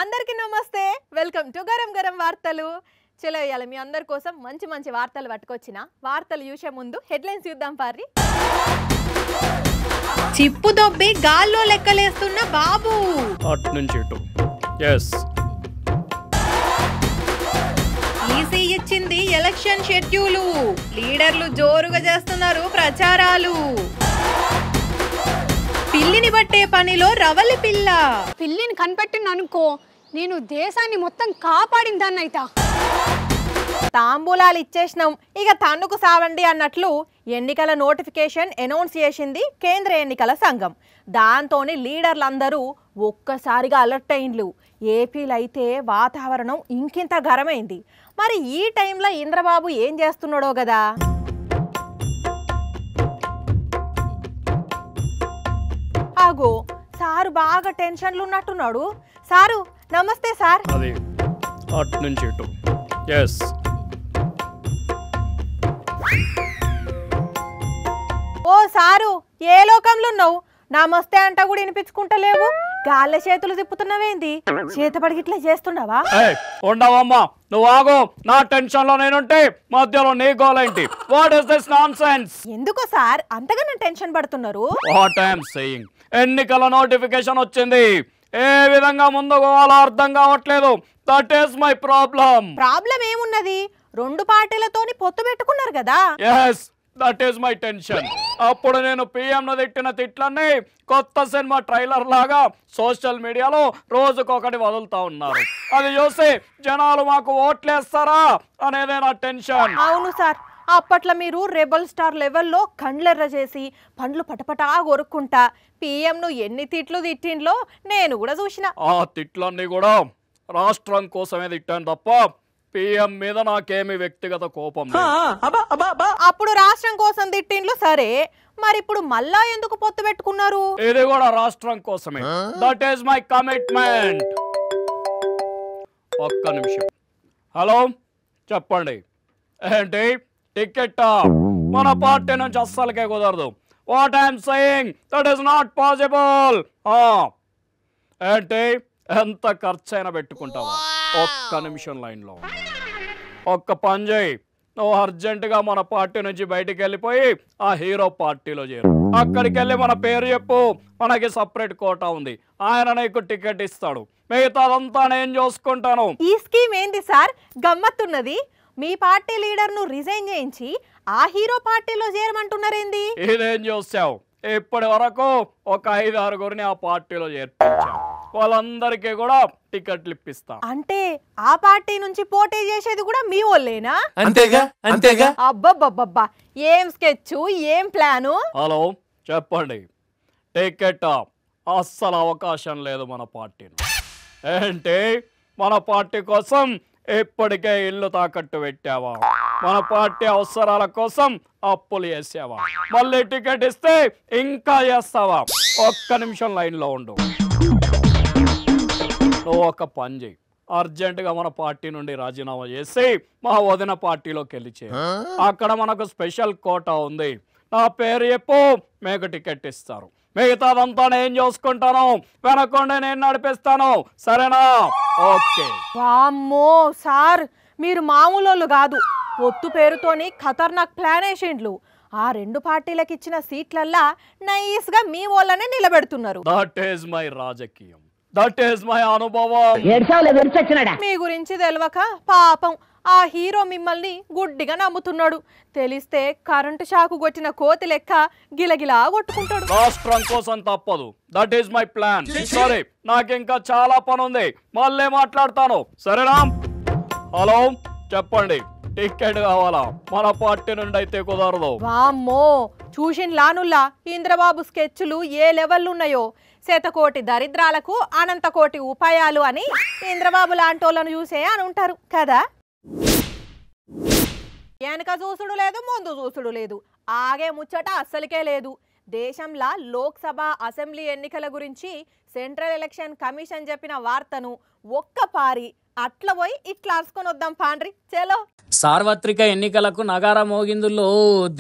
అందరికీ నమస్తే welcome to garam garam వార్తలు చలో ఇయాల మీ అందరి కోసం మంచి మంచి వార్తలు పట్టుకొచ్చిన వార్తలు చూసే ముందు హెడ్లైన్స్ చూద్దాం పారి చిప్పు దొబ్బి గాల్లో లెక్కలేస్తున్న బాబు అట్ నుంచి ఇటు yes ఈసీ ఇచ్చింది ఎలక్షన్ షెడ్యూల్ లీడర్లు జోరుగా చేస్తున్నారు ప్రచారాలు పిల్లిని బట్టే పనిలో రవలి పిల్ల పిల్లిని కనిపెట్టిన అనుకో నేను దేశాన్ని మొత్తం కాపాడిందాన్నైతా తాంబూలాలు ఇచ్చేసినాం ఇక తన్నుకు సావండి అన్నట్లు ఎన్నికల నోటిఫికేషన్ అనౌన్స్ చేసింది కేంద్ర ఎన్నికల సంఘం దాంతోనే లీడర్లందరూ ఒక్కసారిగా అలర్ట్ అయిండ్లు ఏపీలో అయితే వాతావరణం ఇంకింత గరమైంది మరి ఈ టైంలో ఇంద్రబాబు ఏం చేస్తున్నాడో కదా ఆగో సారు బాగా టెన్షన్లు ఉన్నట్టున్నాడు సారు నమస్తే సార్ అది అట్ నుంచి ఇటు yes ఓ సారు ఏ లోకంలో ఉన్నావు నమస్తే అంట కూడా వినిపించుకుంటలేవు గాల్ల చేతులు తిప్పుతున్నావేంది చేతపడికి ఇట్లా చేస్తున్నావా ఉండవమ్మా నువ్వు ఆగో నా టెన్షన్ లో నేనుంటే మధ్యలో నీ గోలేంటి వాట్ ఇస్ దిస్ నాన్సెన్స్ ఎందుకో సార్ అంతగా టెన్షన్ పడుతున్నారు వాట్ ఐఎమ్ సేయింగ్ ఎన్నికల నోటిఫికేషన్ వచ్చింది ఏ విధంగా ముందుకు పోవాలో అర్థం కావట్లేదు దట్ ఈస్ మై ప్రాబ్లం ఏమున్నది రెండు పార్టీలతోని పొత్తు పెట్టుకున్నారు కదా yes that is my tension అప్పుడు నేను పిఎం తిట్టిన తిట్లన్నీ కొత్త సినిమా ట్రైలర్ లాగా సోషల్ మీడియాలో రోజుకొకటి వదులుతా ఉన్నారు అది చూసి జనాలు మాకు ఓట్లేస్తారా అనేదే నా టెన్షన్ అవును సార్ అప్పట్లో మీరు రెబల్ స్టార్ లెవెల్లో కండ్లెర్ర చేసి పండ్లు పటపటా కొరుక్కుంటా పిఎంను ఎన్ని తిట్లు తిట్టిండ్లో నేను కూడా చూసిన ఆ తిట్లన్నీ కూడా రాష్ట్రం కోసమే తిట్టాను తప్ప పిఎం మీద నాకేమి వ్యక్తిగత కోపం అప్పుడు రాష్ట్రం కోసం తిట్టిండ్లు సరే మరి ఇప్పుడు మళ్ళా ఎందుకు పొత్తు పెట్టుకున్నారు ఇది కూడా రాష్ట్రం కోసమే దట్ ఈస్ మై కమిట్మెంట్ ఒక్క నిమిషం హలో చెప్పండి ఏంటి టికెట్ మన పార్టీ నుంచి అస్సలకే కుదరదు what I'm saying that is not possible ఏంటి ఎంత ఖర్చైనా పెట్టుకుంటావా ఒక్క నిమిషం లైన్లో ఒక్క పని చేయి నువ్వు అర్జెంటుగా మన పార్టీ నుంచి బయటికి వెళ్ళిపోయి ఆ హీరో పార్టీలో చేరు అక్కడికి వెళ్ళి మన పేరు చెప్పు మనకి సపరేట్ కోటా ఉంది ఆయన నీకు టికెట్ ఇస్తాడు మిగతాదంతా నేను చూసుకుంటాను ఈ స్కీమ్ ఏంది సార్ గమ్మత్తున్నది మీ పార్టీ లీడర్ ను రిజైన్ చేయించి ఆ హీరో పార్టీలో చేరమంటున్నారేంది ఇదేం చూసావు ఇప్పటి వరకు ఒక 5-6 ఆ పార్టీలో చేర్పించాం వాళ్ళందరికీ కూడా టికెట్లు ఇప్పిస్తా అంటే ఆ పార్టీ నుంచి పోటీ చేసేది కూడా మీ వాళ్ళేనా అంతేగా అంతేగా అబ్బబ్బబ్బబ్బా ఏం స్కెచ్ ఏం ప్లాను హలో చెప్పండి టికెట్ అస్సలు అవకాశం లేదు మన పార్టీలో ఏంటి మన పార్టీ కోసం ఇప్పటికే ఇల్లు తాకట్టు పెట్టావా మన పార్టీ అవసరాల కోసం అప్పులు చేసావా మళ్ళీ టికెట్ ఇస్తే ఇంకా చేస్తావా ఒక్క నిమిషం లైన్లో ఉండు నువ్వు ఒక పని చేయి అర్జెంటుగా మన పార్టీ నుండి రాజీనామా చేసి మా వదిన పార్టీలోకి వెళ్ళి చేయి అక్కడ మనకు స్పెషల్ కోటా ఉంది నా పేరు చెప్పు మీకు టికెట్ ఇస్తారు మిగతాదంతా నేను చూసుకుంటాను వెనకుండా నేను నడిపిస్తాను సరేనా ఓకే వామ్మో సార్ మీరు మామూలు కాదు పొత్తు పేరుతోని ఖతర్నాక్ ప్లాన్ వేసిండ్లు ఆ రెండు పార్టీలకు ఇచ్చిన సీట్లల్లా నైస్ గా మీ వాళ్ళనే నిలబెడుతున్నారు దట్ ఈస్ మై రాజకీయం దట్ ఈస్ మై అనుభవం మీ గురించి తెలియక పాపం ఆ హీరో మిమ్మల్ని గుడ్డిగా నమ్ముతున్నాడు తెలిస్తే కరెంటు షాకు కొట్టిన కోతి లెక్క గిలగిలా కొట్టుకుంటాడు రాష్ట్రం కోసం తప్పదు దట్ ఈస్ మై ప్లాన్ సరే నాకు ఇంకా చాలా పని ఉంది మళ్ళీ మాట్లాడతాను సరేనా హలో చెప్పండి టికెట్ కావాలా మన పార్టీ నుండి అయితే కుదరదు వామ్మో చూసిన లానుల్లా ఇంద్రబాబు స్కెచ్లు ఏ లెవెల్ ఉన్నాయో శతకోటి దరిద్రాలకు అనంతకోటి ఉపాయాలు అని ఇంద్రబాబు లాంటోళ్ళను చూసే అని ఉంటారు కదా వెనక చూసుడు లేదు ముందు చూసుడు లేదు ఆగే ముచ్చట అస్సలకే లేదు దేశంలో లోక్సభ అసెంబ్లీ ఎన్నికల గురించి సెంట్రల్ ఎలక్షన్ కమిషన్ చెప్పిన వార్తను ఒక్కపారి అట్లా పోయి ఇట్లా అరుచుకొని వద్దాం పాండ్రి చలో. సార్వత్రిక ఎన్నికలకు నగారా మోగిందుల్లో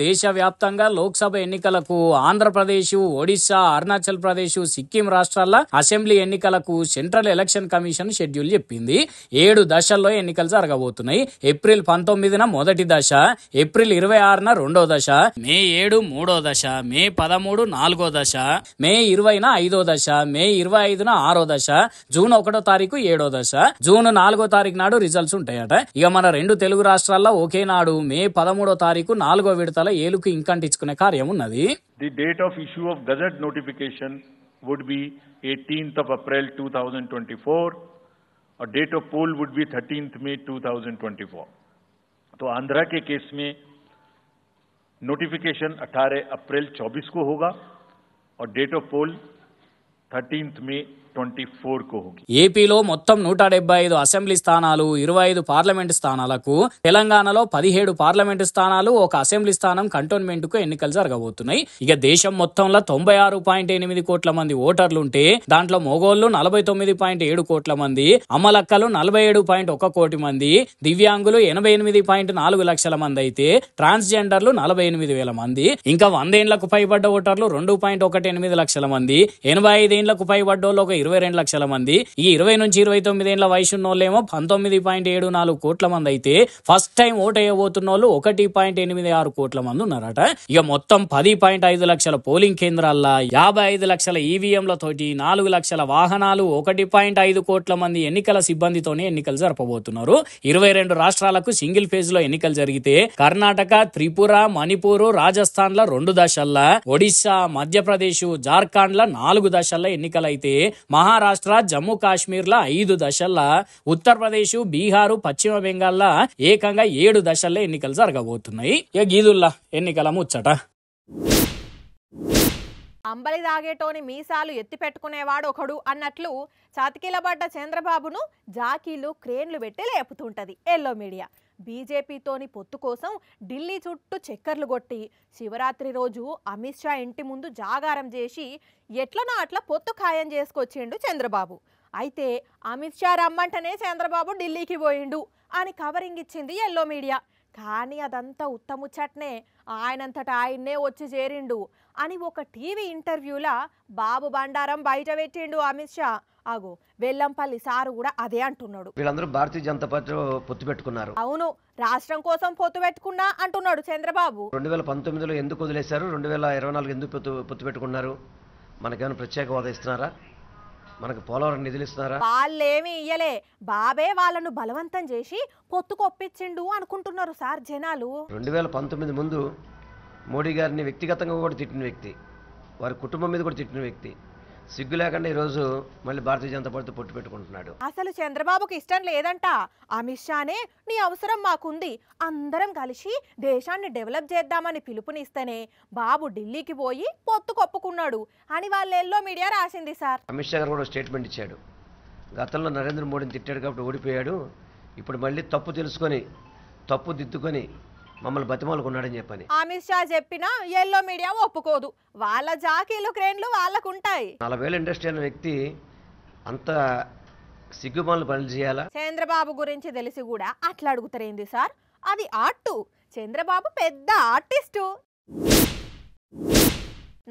దేశవ్యాప్తంగా లోక్సభ ఎన్నికలకు ఆంధ్రప్రదేశ్, ఒడిశా, అరుణాచల్ ప్రదేశ్, సిక్కిం రాష్ట్రాల అసెంబ్లీ ఎన్నికలకు సెంట్రల్ ఎలక్షన్ కమిషన్ షెడ్యూల్ చెప్పింది. 7 దశల్లో ఎన్నికలు జరగబోతున్నాయి. ఏప్రిల్ 19న మొదటి దశ, ఏప్రిల్ 26న రెండో దశ, మే 7 మూడో దశ, మే 13 నాలుగో దశ, మే 20న 5వ దశ, మే 25న 6వ దశ, జూన్ 1వ తారీఖు 7వ దశ, జూన్ 4వ తారీఖు నాడు రిజల్ట్స్ ఉంటాయట. ఇక మన 2 తెలుగు రాష్ట్రాల్లో ఒకే నాడు మే 13వ తారీఖు 4వ విడతల ఏలుకు ఇంకంటించుకునే కార్యం ఉన్నది. The date of issue of Gazette notification would be 18th of April 2024 और date of poll would be 13th May 2024. तो आंध्रा के केस में नोटिफिकेशन 18 अप्रैल 24 को होगा और date of pole 13th May 24 को होगी. ఏపీలో మొత్తం 175 అసెంబ్లీ స్థానాలు, 25 పార్లమెంటు స్థానాలకు, తెలంగాణలో 17 పార్లమెంటు స్థానాలు, 1 అసెంబ్లీ స్థానం కంటోన్మెంట్ కు ఎన్నికలు జరగబోతున్నాయి. ఇక దేశం మొత్తంలో 96.8 కోట్ల మంది ఓటర్లుంటే దాంట్లో మొగోళ్లు 49.7 కోట్ల మంది, అమలక్కలు 47.1 కోటి మంది, దివ్యాంగులు 88.4 లక్షల మంది అయితే ట్రాన్స్జెండర్లు 48,000 మంది, ఇంకా 100 ఏళ్లకు పైబడ్డ ఓటర్లు 2.18 లక్షల మంది, 85 ఏళ్లకు పైబడ్డోళ్ళు 22 లక్షల మంది, ఈ 20 నుంచి 29 ఏళ్ల వయసున్నోళ్ళేమో 19.74 కోట్ల మంది అయితే ఫస్ట్ టైం ఓటు వేయబోతున్న వాళ్ళు 1.86 కోట్ల మంది ఉన్నారట. ఇక మొత్తం 10.5 లక్షల పోలింగ్ కేంద్రాల్లో 55 లక్షల ఈవీఎంలతోటి 4 లక్షల వాహనాలు, 1.5 కోట్ల మంది ఎన్నికల సిబ్బందితోనే ఎన్నికలు జరపబోతున్నారు. 22 రాష్ట్రాలకు సింగిల్ ఫేజ్ లో ఎన్నికలు జరిగితే కర్ణాటక, త్రిపుర, మణిపూర్, రాజస్థాన్ ల 2 దశల్లో, ఒడిశా, మధ్యప్రదేశ్, జార్ఖండ్ ల 4 దశల్లో ఎన్నికలైతే మహారాష్ట్ర, జమ్మూ కాశ్మీర్ ల 5 దశల్లో, ఉత్తరప్రదేశ్, బీహార్, పశ్చిమ బెంగాల్ ల ఏకంగా 7 దశల్లో ఎన్నికలు జరగబోతున్నాయి. ఇక గీదుల్లా ఎన్నికల ముచ్చట. అంబలి దాగేటోని మీసాలు ఎత్తి పెట్టుకునేవాడు ఒకడు అన్నట్లు చతికిలబడ్డ చంద్రబాబును జాకీలు, క్రేన్లు పెట్టి లేపుతుంటది ఎల్లో మీడియా. బీజేపీతోని పొత్తు కోసం ఢిల్లీ చుట్టూ చక్కర్లు కొట్టి శివరాత్రి రోజు అమిత్ షా ఇంటి ముందు జాగారం చేసి ఎట్లనో అట్లా పొత్తు ఖాయం చేసుకొచ్చిండు చంద్రబాబు. అయితే అమిత్ షా రమ్మంటనే చంద్రబాబు ఢిల్లీకి పోయిండు అని కవరింగ్ ఇచ్చింది ఎల్లో మీడియా. కానీ అదంతా ఉత్తముచ్చట్నే, ఆయనంతటా ఆయన్నే వచ్చి చేరిండు అని ఒక టీవీ ఇంటర్వ్యూలా బాబు బండారం బయట పెట్టిండు అమిత్ షా. అగో వెల్లంపల్లి సారు కూడా అదే అంటున్నాడు. వీళ్ళందరూ భారతీయ జనతా పార్టీలో పొత్తు పెట్టుకున్నారు. అవును, రాష్ట్రం కోసం పొత్తు పెట్టుకున్నా అంటున్నాడు చంద్రబాబు. 2019లో ఎందుకు వదిలేశారు, 2024 ఎందుకు పొత్తు పెట్టుకున్నారు? మనకేమైనా ప్రత్యేక హోదా ఇస్తున్నారా? మనకు పోలవరం నిధులు ఇస్తున్నారా? వాళ్ళేమీ ఇయ్యలే, బాబే వాళ్ళను బలవంతం చేసి పొత్తుకొప్పించిండు అనుకుంటున్నారు సార్ జనాలు. 2019 ముందు మోడీ గారిని వ్యక్తిగతంగా కూడా తిట్టిన వ్యక్తి, వారి కుటుంబం మీద కూడా తిట్టిన వ్యక్తి, సిగ్గు లేకుండా ఈరోజు మళ్ళీ భారతీయ జనతా పార్టీతో పొత్తు పెట్టుకుంటున్నాడు. అసలు చంద్రబాబుకి ఇష్టం లేదంట. అమిత్ షానే నీ అవసరం మాకుంది, అందరం కలిసి దేశాన్ని డెవలప్ చేద్దామని పిలుపునిస్తేనే బాబు ఢిల్లీకి పోయి పొత్తు కొప్పుకున్నాడు అని వాళ్ళ ఎల్లో మీడియా రాసింది సార్. అమిత్ షా గారు కూడా స్టేట్మెంట్ ఇచ్చాడు, గతంలో నరేంద్ర మోడీని తిట్టాడు కాబట్టి ఓడిపోయాడు, ఇప్పుడు మళ్ళీ తప్పు తెలుసుకొని తప్పు దిద్దుకొని మమ్మల్ని బతిమాలుకున్నాడని చెప్పని అమిత్ షా చెప్పినా ఎల్లో మీడియా ఒప్పుకోదు. వాళ్ళ జాకీలు, క్రేన్లు వాళ్ళకుంటాయి. 40,000 ఇండస్ట్రీ అనే వ్యక్తి అంత సిగ్గుమాలను పనులు చేయాలా? చంద్రబాబు గురించి తెలిసి కూడా అట్లా అడుగుతారేంది సార్? అది ఆర్టు. చంద్రబాబు పెద్ద ఆర్టిస్టు.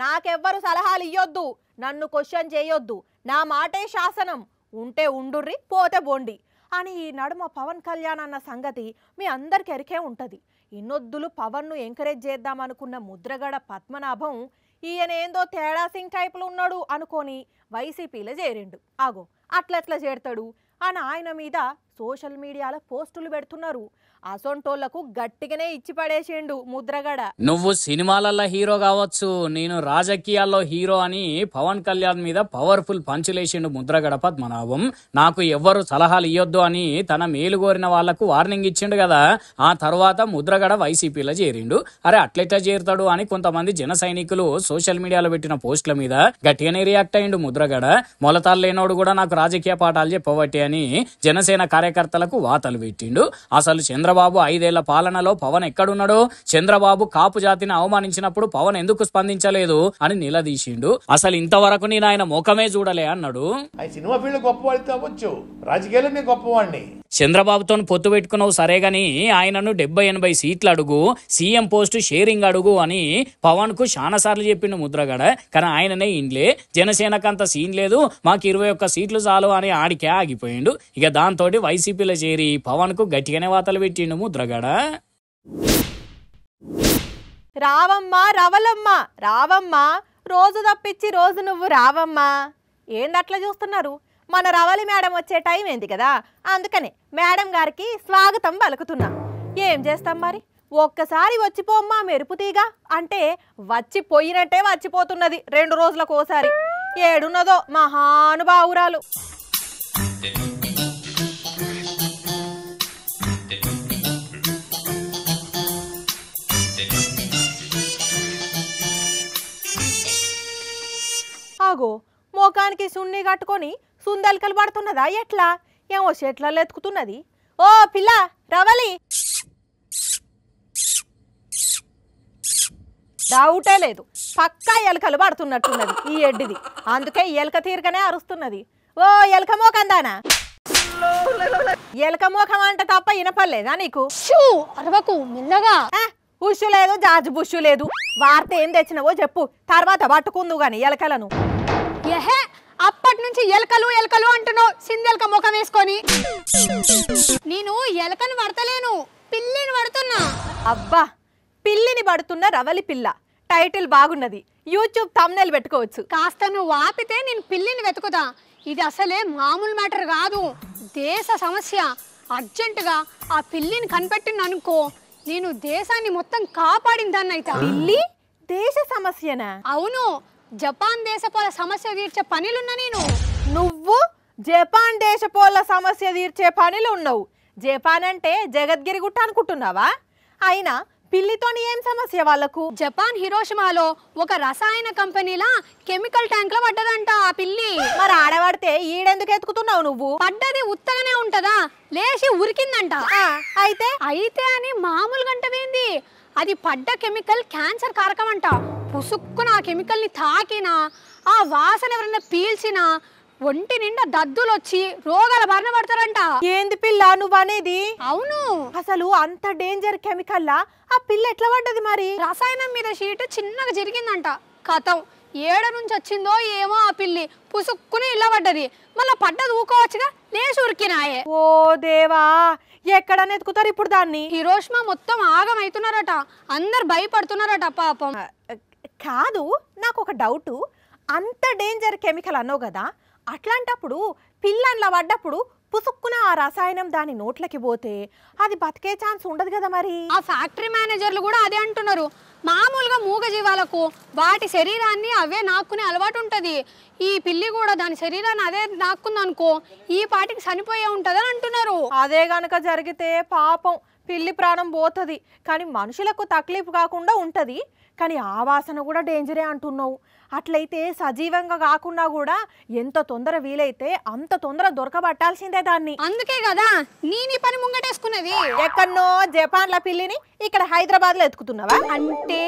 నాకెవ్వరు సలహాలు ఇయ్యొద్దు, నన్ను క్వశ్చన్ చేయొద్దు, నా మాటే శాసనం, ఉంటే ఉండుర్రి పోతే బోండి అని ఈ నడుమ పవన్ కళ్యాణ్ అన్న సంగతి మీ అందరికి ఎరికే ఉంటుంది. ఇన్నొద్దులు పవన్ను ఎంకరేజ్ చేద్దామనుకున్న ముద్రగడ పద్మనాభం ఈయనేందో తేడా సింగ్ టైపులు ఉన్నాడు అనుకొని వైసీపీలో చేరిండు. ఆగో అట్లెట్లా చేరుతాడు అని ఆయన మీద సోషల్ మీడియాలో పోస్టులు పెడుతున్నారు. అసొంటోళ్లకు గట్టిగానే ఇచ్చి పడేసిండు ముద్రగడ. నువ్వు సినిమాలలో హీరో కావచ్చు, నేను రాజకీయాల్లో హీరో అని పవన్ కళ్యాణ్ మీద పవర్ఫుల్ పంచులేసిండు ముద్రగడ పద్మనాభం. నాకు ఎవ్వరు సలహాలు ఇయ్యొద్దు అని తన మేలు కోరిన వాళ్లకు వార్నింగ్ ఇచ్చిండు కదా. ఆ తర్వాత ముద్రగడ వైసీపీలో చేరిండు. అరే అట్లెట్లా చేరుతాడు అని కొంతమంది జన సైనికులు సోషల్ మీడియాలో పెట్టిన పోస్టుల మీద గట్టిగానే రియాక్ట్ అయ్యిండు ముద్రగడ. మొలతాలు లేనోడు కూడా నాకు రాజకీయ పాఠాలు చెప్పబట్టి అని జనసేన కార్యకర్తలకు వాతలు పెట్టిండు. అసలు చంద్రబాబు చంద్రబాబు 5 ఏళ్ల పాలనలో పవన్ ఎక్కడున్నాడో, చంద్రబాబు కాపు జాతిని అవమానించినప్పుడు పవన్ ఎందుకు స్పందించలేదు అని నిలదీసిండు. అసలు ఇంతవరకు నేను ఆయన ముఖమే చూడలే అన్నాడు. సినిమా ఫీల్డ్ గొప్పవాడితో అవ్వచ్చు, రాజకీయాల్లో నేను గొప్పవాడిని. చంద్రబాబుతో పొత్తు పెట్టుకున్నావు సరే గాని ఆయనను 70-80 సీట్లు అడుగు, సీఎం పోస్టు షేరింగ్ అడుగు అని పవన్ కు చాలా సార్లు చెప్పిండు ముద్రగడ. కానీ ఆయననే ఇండ్లే, జనసేనకంత సీన్ లేదు, మాకు 21 సీట్లు చాలు అని ఆడికే ఆగిపోయిండు. ఇక దాంతో వైసీపీలో చేరి పవన్ కు గట్టిగానే వాతలు పెట్టిండు ముద్రగడ. రావమ్మా రవలమ్మ రావమ్మా, రోజు తప్పించి రోజు నువ్వు రావమ్మా. ఏందట్లా చూస్తున్నారు? మన రవలి మేడం వచ్చే టైం ఏంది కదా, అందుకనే మేడం గారికి స్వాగతం పలుకుతున్నా. ఏం చేస్తాం మరి, ఒక్కసారి వచ్చిపోమ్మా మెరుపుతీగా అంటే వచ్చిపోయినట్టే వచ్చిపోతున్నది 2 రోజులకోసారి. ఏడున్నదో మహానుభావురాలు. ఆగో, మోకానికి సున్ని కట్టుకొని సుందలికలు పడుతున్నదా ఎట్లా? ఏమో చెట్లలో ఎత్తుకుతున్నది. ఓ పిల్ల రవలి, డౌటే లేదు, పక్కా ఎలకలు పడుతున్నట్టున్నది ఈ ఎడ్డిది. అందుకే ఎలక తీరుగానే అరుస్తున్నది. ఓ ఎలక మోకందానా, ఎలక మోకం అంట తప్ప వినపడలేదా నీకు? అరవకు మెల్లగా. ఉషు లేదు, జాజు బుషు లేదు. వార్త ఏం తెచ్చినవో చెప్పు, తర్వాత పట్టుకుందు గాని ఎలకలను. ఏహే, అప్పటి నుంచి ఎలకలు ఎలకలు అంటున్నావు సిందెలక ముఖం వేసుకొని. నేను ఎలకను పడతలేను, పిల్లిని పడుతున్నా. అబ్బా, పిల్లిని పడుతున్న రవలి పిల్ల, టైటిల్ బాగున్నది, యూట్యూబ్ థంబ్నెయిల్ పెట్టుకోవచ్చు. కాస్త నువ్వు ఆపితే నేను పిల్లిని వెతుకుతా. ఇది అసలే మామూలు మ్యాటర్ కాదు, దేశ సమస్య. అర్జెంటుగా ఆ పిల్లిని కనిపెట్టిననుకో, నేను దేశాన్ని మొత్తం కాపాడిందాన్నైతా. పిల్లి దేశ సమస్యనా? అవును, జపాన్ దేశపోల సమస్య తీర్చే పనిలున్నా నేను. నువ్వు జపాన్ దేశపోల సమస్య తీర్చే పనిలో ఉన్నావు. జపాన్ అంటే జగద్గిరి గుట్ట అనుకుంటున్నావా? అయినా పిల్లితోని ఏం సమస్య వాళ్ళకు? జపాన్ హిరోషిమాలో ఒక రసాయన కంపెనీలా కెమికల్ ట్యాంక్ లో పడ్డదంట ఆ పిల్లి. మరి ఆడబడితే ఈడెందుకు ఎత్తుకుతున్నావు నువ్వు? పడ్డది ఉత్తగానే ఉంటదా, లేచి ఉరికిందంట. అయితే అయితే అని మామూలు గంటవేంది, అది పడ్డ కెమికల్ క్యాన్సర్ కారకం అంట. పుసుక్కున ఆ కెమికల్ ని తాకినా, ఆ వాసన ఎవరైనా పీల్చినా ఒంటి నిండా దద్దులు వచ్చి రోగాల బారిన పడతారంట. ఏంది పిల్ల నువ్వు అనేది? అవును, అసలు అంత డేంజర్ కెమికల్లా ఆ పిల్ల ఎట్లా పడ్డది మరి? రసాయనం మీద షీట్ చిన్నగా జరిగిందంట. కథం ఏడ నుంచి వచ్చిందో ఏమో ఆ పిల్లి పుసుక్కుని ఇలా పడ్డది. మళ్ళా పడ్డది ఊకోవచ్చుగా, లేచి ఉరికినాయే. ఓ దేవా, ఎక్కడ నెతుకుతారు ఇప్పుడు దాన్ని? హిరోషిమా మొత్తం ఆగమవుతున్నారట, అందరు భయపడుతున్నారట పాపం. కాదు, నాకు ఒక డౌటు. అంత డేంజర్ కెమికల్ అన్నావు కదా, అట్లాంటప్పుడు పిల్లన్లా పడ్డప్పుడు పుసుక్కున ఆ రసాయనం దాని నోట్లకి పోతే అది బతికే ఛాన్స్ ఉండదు కదా మరి? ఆ ఫ్యాక్టరీ మేనేజర్లు కూడా అదే అంటున్నారు. మామూలుగా మూగ జీవాలకు వాటి శరీరాన్ని అవే నాక్కునే అలవాటు ఉంటుంది. ఈ పిల్లి కూడా దాని శరీరాన్ని అదే నాక్కుందనుకో, ఈ పాటికి చనిపోయే ఉంటుందని అంటున్నారు. అదే గనక జరిగితే పాపం పిల్లి ప్రాణం పోతుంది. కానీ మనుషులకు తక్లీఫ్ కాకుండా ఉంటుంది. కానీ ఆ వాసన కూడా డేంజరే అంటున్నావు. అట్లయితే సజీవంగా కాకుండా కూడా ఎంత తొందర వీలైతే అంత తొందర దొరకబట్టాల్సిందే దాన్ని. అందుకే కదా నీ పని ముంగటేసుకున్నది. ఎక్కడనో జపాన్ల పిల్లిని ఇక్కడ హైదరాబాద్ లో ఎత్తుకుతున్నావా? అంటే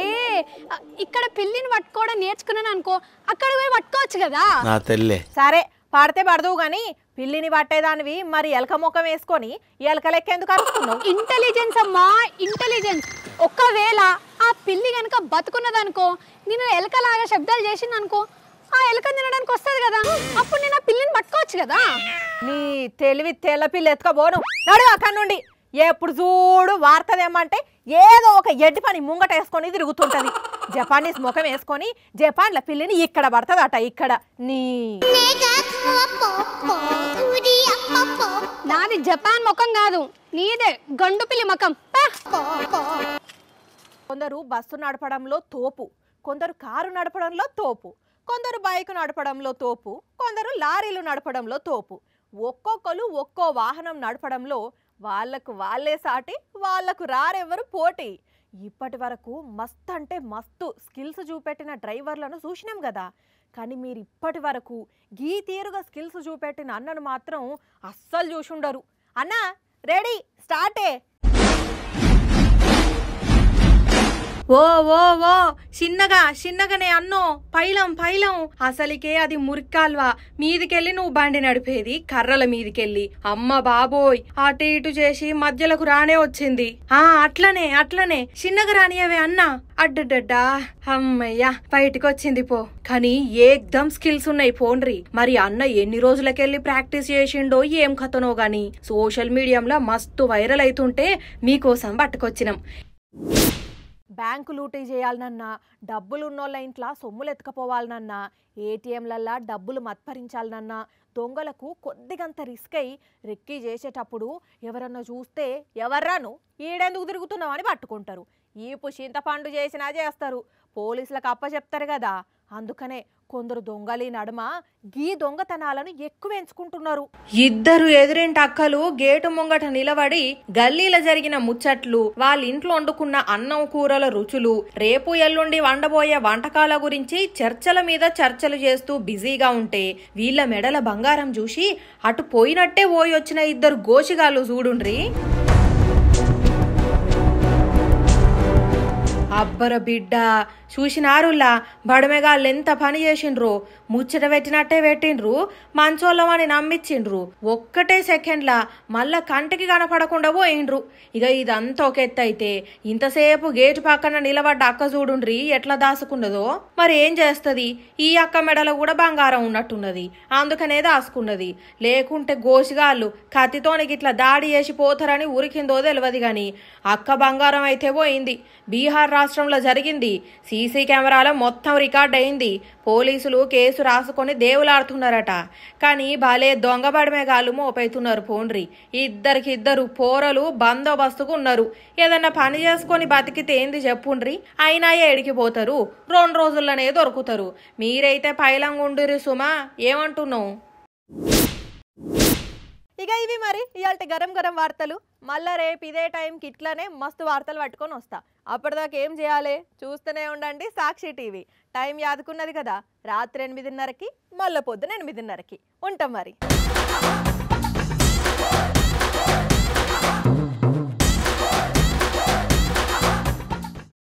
ఇక్కడ పిల్లిని పట్టుకోవడం నేర్చుకున్నాను అనుకో, అక్కడ పోయి పట్టుకోవచ్చు కదా. నా తల్లే. సరే, పడితే పడదువు గాని పిల్లిని పట్టేదానివి మరి ఎలక ముఖం వేసుకొని ఎలక లెక్క ఎందుకు అరుస్తున్నావు? ఇంటెలిజెన్స్ అమ్మా, ఇంటెలిజెన్స్. ఒకవేళ ఆ పిల్లి కనుక బతుకున్నదనుకో, నేను ఎలకలాగా శబ్దాలు చేసిందనుకో, ఆ ఎలక తినడానికి వస్తుంది కదా, అప్పుడు నేను ఆ పిల్లిని పట్టుకోవచ్చు కదా. నీ తెలివి తెల్ల పిల్లి ఎత్తుకోబోను, నడు అక్కడి నుండి. ఎప్పుడు చూడు వార్తదేమంటే ఏదో ఒక ఎడ్డి పని ముంగట వేసుకొని తిరుగుతుంటది. జపానీస్ ముఖం వేసుకొని జపాన్ల పిల్లిని ఇక్కడ పడుతుందట. ఇక్కడ నీ నాది జపాన్ ముఖం కాదు, నీదే గండు పిల్లి ముఖం. కొందరు బస్సు నడపడంలో తోపు, కొందరు కారు నడపడంలో తోపు, కొందరు బైక్ నడపడంలో తోపు, కొందరు లారీలు నడపడంలో తోపు. ఒక్కొక్కరు ఒక్కో వాహనం నడపడంలో వాళ్ళకు వాళ్ళే సాటి, వాళ్ళకు రారెవ్వరు పోటీ. ఇప్పటి వరకు మస్తు అంటే మస్తు స్కిల్స్ చూపెట్టిన డ్రైవర్లను చూసినాం కదా. కానీ మీరు ఇప్పటి వరకు గీ తీరుగా స్కిల్స్ చూపెట్టిన అన్నను మాత్రం అస్సలు చూసుండరు. అన్నా రెడీ, స్టార్టే. ఓ ఓ ఓ చిన్నగానే అన్నో పైలం అసలికే అది మురికాల్వా మీదికెళ్ళి నువ్వు బండి నడిపేది కర్రల మీదికెళ్ళి అమ్మ బాబోయ్ అటు ఇటు చేసి మధ్యలకు రానే వచ్చింది అట్లనే చిన్నగా రానియవే అన్నా అడ్డడ్డా అమ్మయ్యా బయటికొచ్చింది పో కానీ ఏకదం స్కిల్స్ ఉన్నాయి పోన్రి మరి అన్న ఎన్ని రోజులకెళ్ళి ప్రాక్టీస్ చేసిండో ఏం కథనో గాని సోషల్ మీడియాలో మస్తు వైరల్ అవుతుంటే మీకోసం పట్టుకొచ్చినాం బ్యాంకు లూటీ చేయాలనన్నా డబ్బులున్నోళ్ళ ఇంట్లో సొమ్ములు ఎత్తుకపోవాలనన్నా ఏటీఎంలల్లా డబ్బులు మత్పరించాలనన్నా దొంగలకు కొద్దిగంత రిస్క్ అయి రెక్కీ చేసేటప్పుడు ఎవరన్నా చూస్తే ఎవర్రాను ఈడెందుకు తిరుగుతున్నావు అని పట్టుకుంటారు ఈపు చింతపండు చేసినా చేస్తారు పోలీసులకు అప్పచెప్తారు కదా అందుకనే కొందరు దొంగలి నడుమ గీ దొంగతనాలను ఎక్కువ ఎంచుకుంటున్నారు ఇద్దరు ఎదురింటి అక్కలు గేటు ముంగట నిలబడి గల్లీల జరిగిన ముచ్చట్లు వాళ్ళ ఇంట్లో వండుకున్న అన్నం కూరల రుచులు రేపు ఎల్లుండి వండబోయే వంటకాల గురించి చర్చల మీద చర్చలు చేస్తూ బిజీగా ఉంటే వీళ్ళ మెడల బంగారం చూసి అటు పోయినట్టే పోయొచ్చిన ఇద్దరు గోషిగాళ్ళు చూడుండ్రి అబ్బర బిడ్డ చూసినారులా బడమెగాళ్ళు ఎంత పని చేసిండ్రు ముచ్చట పెట్టినట్టే పెట్టిండ్రు మంచోళ్ళమని నమ్మిచ్చిండ్రు ఒక్కటే సెకండ్లా మళ్ళా కంటికి కనపడకుండా పోయిండ్రు ఇక ఇదంతా ఒక ఎత్తు అయితే ఇంతసేపు గేటు పక్కన నిలబడ్డ అక్క చూడుండ్రి ఎట్లా దాసుకున్నదో మరి ఏం చేస్తుంది ఈ అక్క మెడలో కూడా బంగారం ఉన్నట్టున్నది అందుకనే దాసుకున్నది లేకుంటే గోసిగాళ్ళు కత్తితోనికి ఇట్లా దాడి చేసి పోతారని ఉరికిందో తెలియదు గాని అక్క బంగారం అయితే పోయింది బీహార్ రాష్ట్రంలో జరిగింది సీసీ కెమెరాలో మొత్తం రికార్డ్ అయింది పోలీసులు కేసు రాసుకొని దేవులాడుతున్నారట కానీ భలే దొంగబడిమేగాళ్ళు మోపైతున్నారు పోండ్రి ఇద్దరికిద్దరు పోరలు బందోబస్తుకు ఉన్నారు ఏదన్నా పని చేసుకొని బతికితే ఏంది చెప్పుండ్రి అయినా ఏడికిపోతారు 2 రోజుల్లోనే దొరుకుతారు మీరైతే పైలంగుండురి సుమా ఏమంటున్నావు ఇక ఇవి మరి ఇవాళ గరం వార్తలు మళ్ళా రేపు ఇదే టైంకి ఇట్లానే మస్తు వార్తలు పట్టుకొని వస్తా అప్పటిదాకా ఏం చేయాలి చూస్తూనే ఉండండి సాక్షి టీవీ టైం యాదుకున్నది కదా రాత్రి 8:30కి మళ్ళీ పొద్దున 8:30కి ఉంటాం మరి